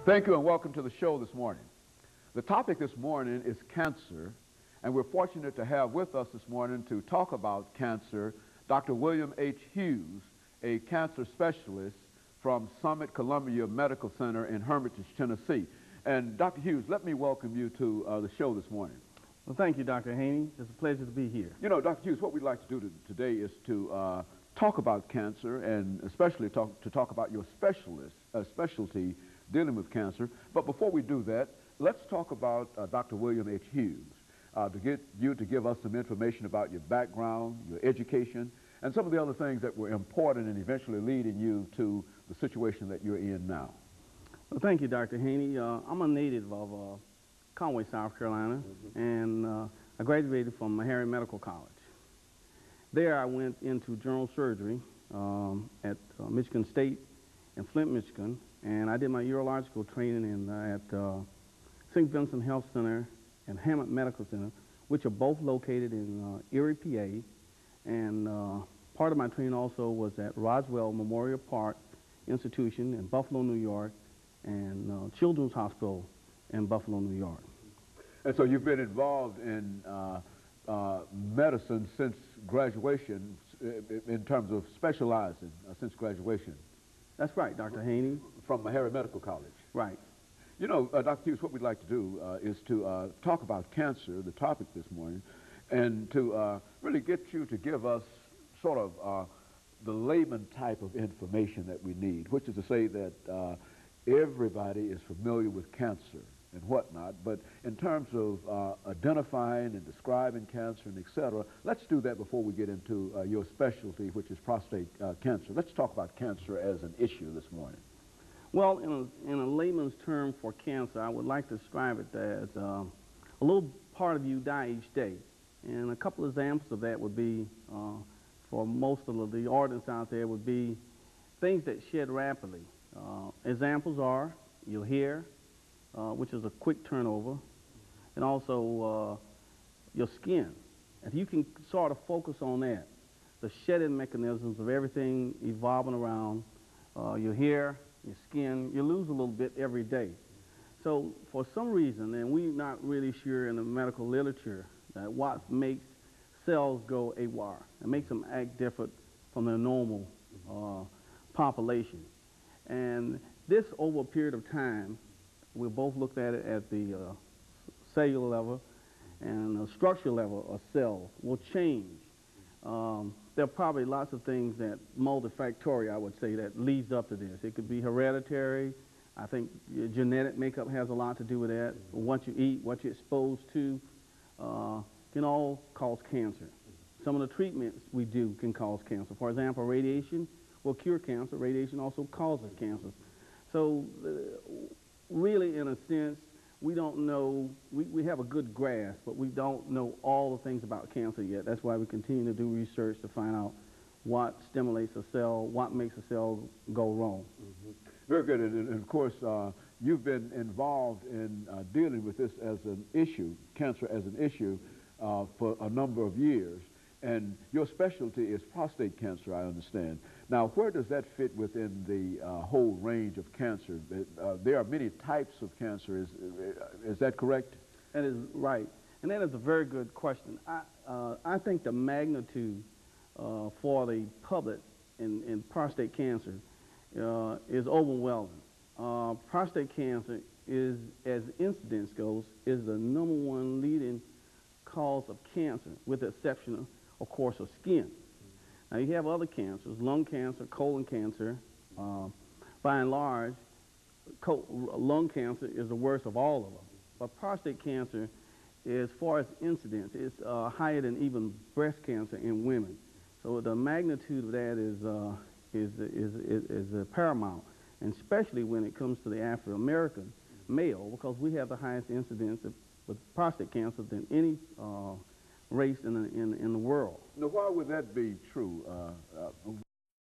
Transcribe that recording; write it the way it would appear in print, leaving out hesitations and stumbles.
Thank you and welcome to the show this morning. The topic this morning is cancer, and we're fortunate to have with us this morning to talk about cancer Dr. William H. Hughes, a cancer specialist from Summit Columbia Medical Center in Hermitage, Tennessee. And Dr. Hughes, let me welcome you to the show this morning. Well, thank you, Dr. Haney. It's a pleasure to be here. You know, Dr. Hughes, what we'd like to do today is to talk about cancer, and especially talk about your specialty dealing with cancer. But before we do that, let's talk about Dr. William H. Hughes, to get you to give us some information about your background, your education, and some of the other things that were important and eventually leading you to the situation that you're in now. Well, thank you, Dr. Haney. I'm a native of Conway, South Carolina, and I graduated from Meharry Medical College. There I went into general surgery at Michigan State in Flint, Michigan, and I did my urological training at St. Vincent Health Center and Hammond Medical Center, which are both located in Erie, PA, and part of my training also was at Roswell Memorial Park Institution in Buffalo, New York, and Children's Hospital in Buffalo, New York. And so you've been involved in medicine since graduation, in terms of specializing since graduation. That's right, Dr. Haney. From Meharry Medical College. Right. You know, Dr. Hughes, what we'd like to do is to talk about cancer, the topic this morning, and to really get you to give us sort of the layman type of information that we need, which is to say that everybody is familiar with cancer and whatnot, but in terms of identifying and describing cancer and et cetera, let's do that before we get into your specialty, which is prostate cancer. Let's talk about cancer as an issue this morning. Well, in a layman's term for cancer, I would like to describe it as a little part of you die each day. And a couple of examples of that would be, for most of the audience out there, would be things that shed rapidly. Examples are your hair, which is a quick turnover, and also your skin. If you can sort of focus on that, the shedding mechanisms of everything evolving around your hair, your skin, you lose a little bit every day. So for some reason, and we're not really sure in the medical literature, that what makes cells go awry and makes them act different from their normal population. And this, over a period of time, we both looked at it at the cellular level and the structural level of cells will change. There are probably lots of things that multifactorial, I would say, that leads up to this. It could be hereditary. I think your genetic makeup has a lot to do with that. What you eat, what you're exposed to, can all cause cancer. Some of the treatments we do can cause cancer. For example, radiation will cure cancer. Radiation also causes cancer. So really, in a sense, we don't know, we have a good grasp, but we don't know all the things about cancer yet. That's why we continue to do research to find out what stimulates a cell, what makes a cell go wrong. Very good. And of course, you've been involved in dealing with this as an issue, cancer as an issue, for a number of years. And your specialty is prostate cancer, I understand. Now, where does that fit within the whole range of cancer? There are many types of cancer. Is that correct? That is right. And that is a very good question. I think the magnitude for the public in prostate cancer is overwhelming. Prostate cancer is, as incidence goes, is the #1 leading cause of cancer, with the exception of course, of skin. Now, you have other cancers, lung cancer, colon cancer. By and large, lung cancer is the worst of all of them. But prostate cancer, as far as incidence, is higher than even breast cancer in women. So the magnitude of that is paramount, and especially when it comes to the African-American male, because we have the highest incidence of prostate cancer than any race in the world. Now, why would that be true?